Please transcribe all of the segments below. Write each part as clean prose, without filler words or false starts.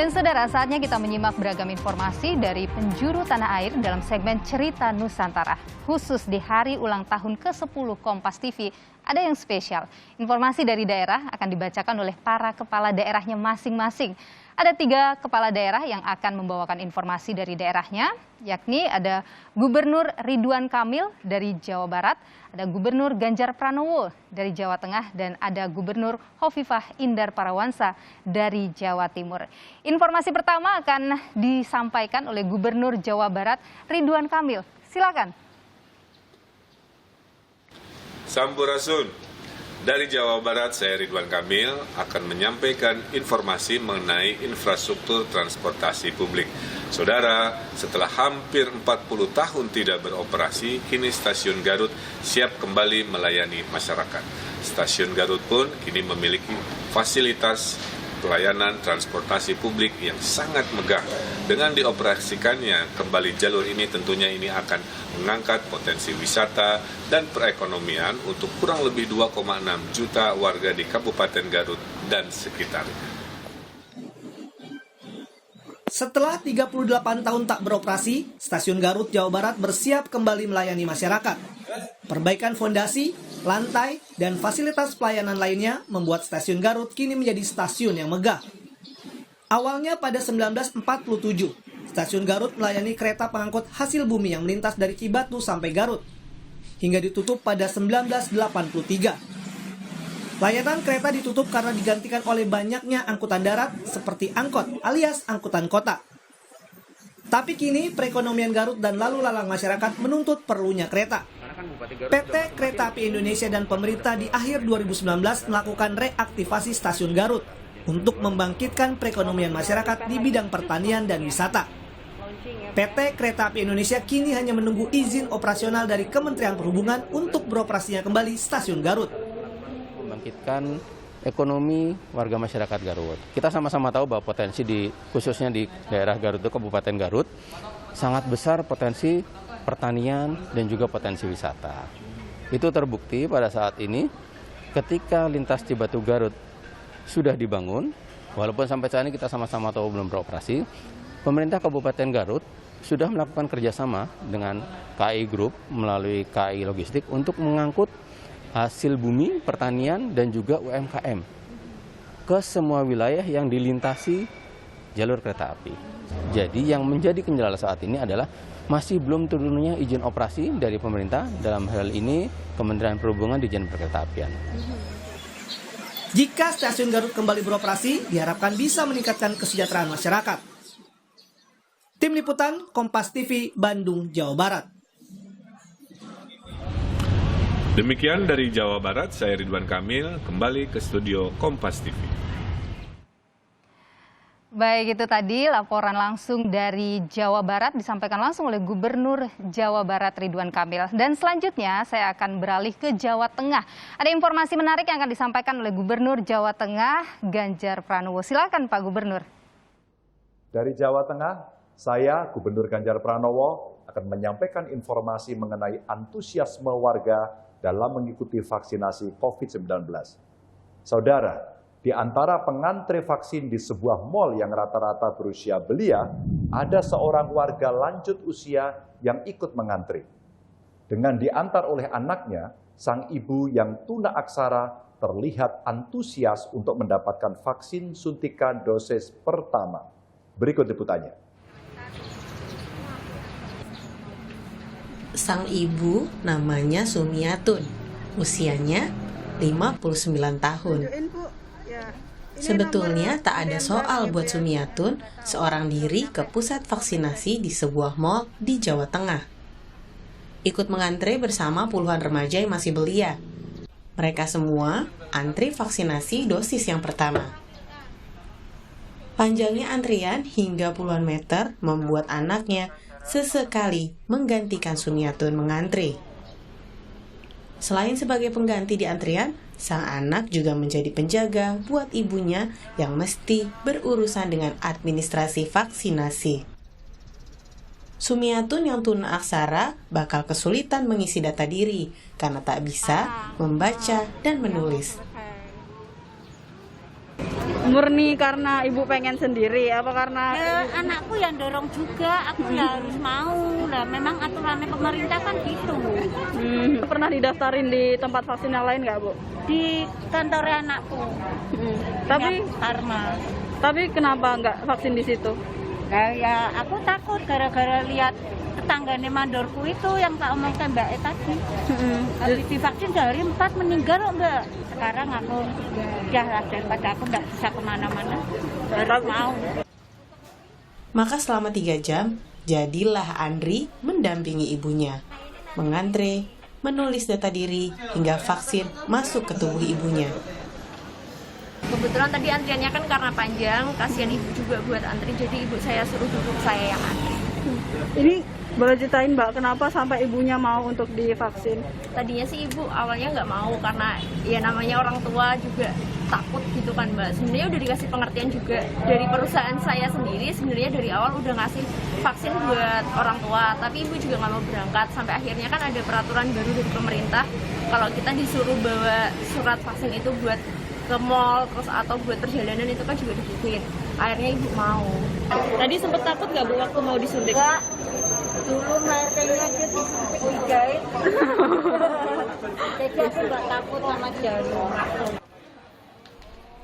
Dan saudara, saatnya kita menyimak beragam informasi dari penjuru tanah air dalam segmen Cerita Nusantara. Khusus di hari ulang tahun ke-10 Kompas TV, ada yang spesial. Informasi dari daerah akan dibacakan oleh para kepala daerahnya masing-masing. Ada 3 kepala daerah yang akan membawakan informasi dari daerahnya, yakni ada Gubernur Ridwan Kamil dari Jawa Barat, ada Gubernur Ganjar Pranowo dari Jawa Tengah, dan ada Gubernur Hovifah Indar Parawansa dari Jawa Timur. Informasi pertama akan disampaikan oleh Gubernur Jawa Barat Ridwan Kamil. Silakan. Sampurasun. Dari Jawa Barat, saya Ridwan Kamil akan menyampaikan informasi mengenai infrastruktur transportasi publik. Saudara, setelah hampir 40 tahun tidak beroperasi, kini Stasiun Garut siap kembali melayani masyarakat. Stasiun Garut pun kini memiliki fasilitas pelayanan transportasi publik yang sangat megah. Dengan dioperasikannya kembali jalur ini, tentunya ini akan mengangkat potensi wisata dan perekonomian untuk kurang lebih 2,6 juta warga di Kabupaten Garut dan sekitarnya. Setelah 38 tahun tak beroperasi, Stasiun Garut, Jawa Barat bersiap kembali melayani masyarakat. Perbaikan fondasi, lantai, dan fasilitas pelayanan lainnya membuat Stasiun Garut kini menjadi stasiun yang megah. Awalnya pada 1947, Stasiun Garut melayani kereta pengangkut hasil bumi yang melintas dari Cibatu sampai Garut, hingga ditutup pada 1983. Layanan kereta ditutup karena digantikan oleh banyaknya angkutan darat seperti angkot alias angkutan kota. Tapi kini perekonomian Garut dan lalu lalang masyarakat menuntut perlunya kereta. PT Kereta Api Indonesia dan pemerintah di akhir 2019 melakukan reaktivasi Stasiun Garut untuk membangkitkan perekonomian masyarakat di bidang pertanian dan wisata. PT Kereta Api Indonesia kini hanya menunggu izin operasional dari Kementerian Perhubungan untuk beroperasinya kembali Stasiun Garut. Membangkitkan ekonomi warga masyarakat Garut. Kita sama-sama tahu bahwa potensi khususnya di daerah Garut itu Kabupaten Garut sangat besar potensi pertanian dan juga potensi wisata. Itu terbukti pada saat ini ketika lintas Cibatu Garut sudah dibangun, walaupun sampai saat ini kita sama-sama tahu belum beroperasi, pemerintah Kabupaten Garut sudah melakukan kerjasama dengan KAI Group melalui KAI Logistik untuk mengangkut hasil bumi, pertanian, dan juga UMKM ke semua wilayah yang dilintasi jalur kereta api. Jadi yang menjadi kendala saat ini adalah masih belum turunnya izin operasi dari pemerintah, dalam hal ini Kementerian Perhubungan di Dijen Perkereta-apian. Jika Stasiun Garut kembali beroperasi, diharapkan bisa meningkatkan kesejahteraan masyarakat. Tim Liputan Kompas TV, Bandung, Jawa Barat. Demikian dari Jawa Barat, saya Ridwan Kamil, kembali ke studio Kompas TV. Baik, itu tadi laporan langsung dari Jawa Barat disampaikan langsung oleh Gubernur Jawa Barat Ridwan Kamil. Dan selanjutnya saya akan beralih ke Jawa Tengah. Ada informasi menarik yang akan disampaikan oleh Gubernur Jawa Tengah Ganjar Pranowo. Silakan Pak Gubernur. Dari Jawa Tengah, saya Gubernur Ganjar Pranowo akan menyampaikan informasi mengenai antusiasme warga dalam mengikuti vaksinasi COVID-19. Saudara, di antara pengantre vaksin di sebuah mal yang rata-rata berusia belia, ada seorang warga lanjut usia yang ikut mengantri. Dengan diantar oleh anaknya, sang ibu yang tuna aksara terlihat antusias untuk mendapatkan vaksin suntikan dosis pertama. Berikut liputannya. Sang ibu namanya Sumiatun, usianya 59 tahun. Sebetulnya tak ada soal buat Sumiatun seorang diri ke pusat vaksinasi di sebuah mal di Jawa Tengah. Ikut mengantre bersama puluhan remaja yang masih belia. Mereka semua antri vaksinasi dosis yang pertama. Panjangnya antrian hingga puluhan meter membuat anaknya sesekali menggantikan Sumiatun mengantri. Selain sebagai pengganti di antrian, sang anak juga menjadi penjaga buat ibunya yang mesti berurusan dengan administrasi vaksinasi. Sumiatun yang tuna aksara bakal kesulitan mengisi data diri karena tak bisa membaca dan menulis. Murni karena ibu pengen sendiri, apa karena anakku yang dorong juga, aku harus mau lah. Memang aturannya pemerintah kan gitu. Pernah didaftarin di tempat vaksin yang lain nggak, Bu? Di kantor anakku. Tapi kenapa nggak vaksin di situ? Nah, ya aku takut gara-gara lihat tetangganya mandorku itu yang tak omongkan Mbak tadi. Habis divaksin sehari 4 meninggal kok Mbak. Sekarang aku udah lah, daripada aku nggak bisa kemana-mana, harus mau. Maka selama 3 jam, jadilah Andri mendampingi ibunya, mengantre, menulis data diri, hingga vaksin masuk ke tubuh ibunya. Kebetulan tadi antriannya kan karena panjang, kasihan ibu juga buat antri, jadi ibu saya suruh duduk, saya yang antri. Ini boleh ceritain Mbak, kenapa sampai ibunya mau untuk divaksin? Tadinya sih ibu awalnya nggak mau karena ya namanya orang tua juga takut gitu kan Mbak. Sebenarnya udah dikasih pengertian juga dari perusahaan saya sendiri, sebenarnya dari awal udah ngasih vaksin buat orang tua, tapi ibu juga nggak mau berangkat. Sampai akhirnya kan ada peraturan baru dari pemerintah, kalau kita disuruh bawa surat vaksin itu buat ke mall terus atau buat perjalanan itu kan juga digituin. Akhirnya ibu mau. Tadi sempet takut nggak Bu waktu mau disuntik? Enggak, dulu HRT-nya aja disuntik dijahit. Jadi aku nggak takut sama jarum.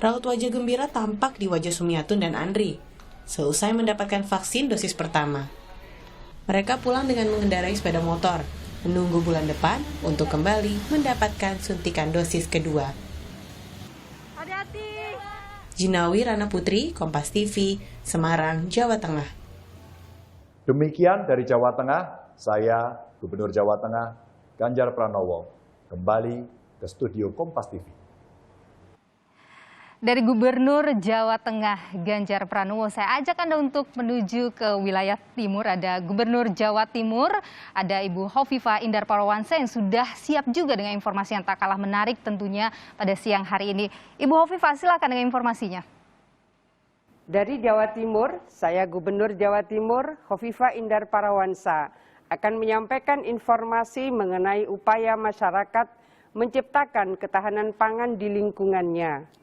Raut wajah gembira tampak di wajah Sumiatun dan Andri seusai mendapatkan vaksin dosis pertama. Mereka pulang dengan mengendarai sepeda motor, menunggu bulan depan untuk kembali mendapatkan suntikan dosis kedua. Jinawi Rana Putri, Kompas TV, Semarang, Jawa Tengah. Demikian dari Jawa Tengah, saya Gubernur Jawa Tengah, Ganjar Pranowo, kembali ke studio Kompas TV. Dari Gubernur Jawa Tengah Ganjar Pranowo, saya ajak Anda untuk menuju ke wilayah timur. Ada Gubernur Jawa Timur, ada Ibu Hovifah Indar Parawansa yang sudah siap juga dengan informasi yang tak kalah menarik tentunya pada siang hari ini. Ibu Hovifah, silakan dengan informasinya. Dari Jawa Timur, saya Gubernur Jawa Timur Hovifah Indar Parawansa akan menyampaikan informasi mengenai upaya masyarakat menciptakan ketahanan pangan di lingkungannya.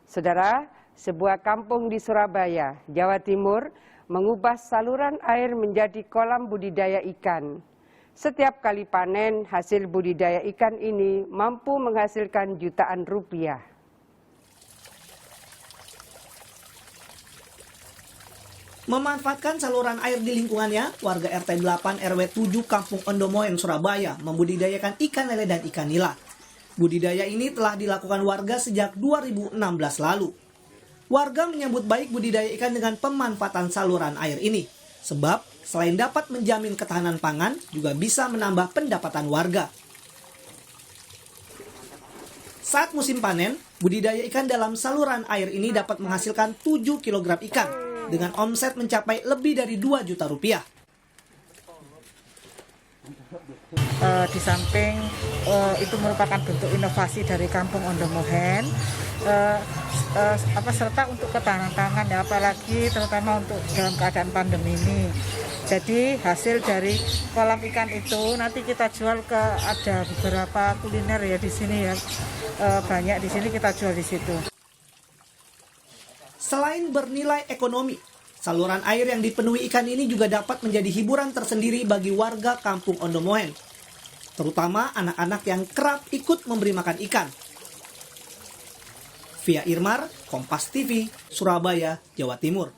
Saudara, sebuah kampung di Surabaya, Jawa Timur, mengubah saluran air menjadi kolam budidaya ikan. Setiap kali panen, hasil budidaya ikan ini mampu menghasilkan jutaan rupiah. Memanfaatkan saluran air di lingkungannya, warga RT 8 RW 7 Kampung Ondomoen, Surabaya membudidayakan ikan lele dan ikan nila. Budidaya ini telah dilakukan warga sejak 2016 lalu. Warga menyambut baik budidaya ikan dengan pemanfaatan saluran air ini. Sebab selain dapat menjamin ketahanan pangan, juga bisa menambah pendapatan warga. Saat musim panen, budidaya ikan dalam saluran air ini dapat menghasilkan 7 kg ikan dengan omset mencapai lebih dari 2 juta rupiah. Di samping itu merupakan bentuk inovasi dari Kampung Ondomoen, serta untuk ketahanan pangan ya, apalagi terutama untuk dalam keadaan pandemi ini. Jadi hasil dari kolam ikan itu nanti kita jual ke, ada beberapa kuliner ya di sini ya, banyak di sini kita jual di situ. Selain bernilai ekonomi, saluran air yang dipenuhi ikan ini juga dapat menjadi hiburan tersendiri bagi warga Kampung Ondomoen, terutama anak-anak yang kerap ikut memberi makan ikan. Via Irmar, Kompas TV, Surabaya, Jawa Timur.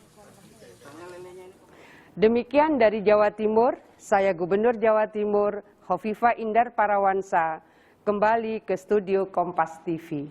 Demikian dari Jawa Timur, saya Gubernur Jawa Timur, Hovifah Indar Parawansa, kembali ke studio Kompas TV.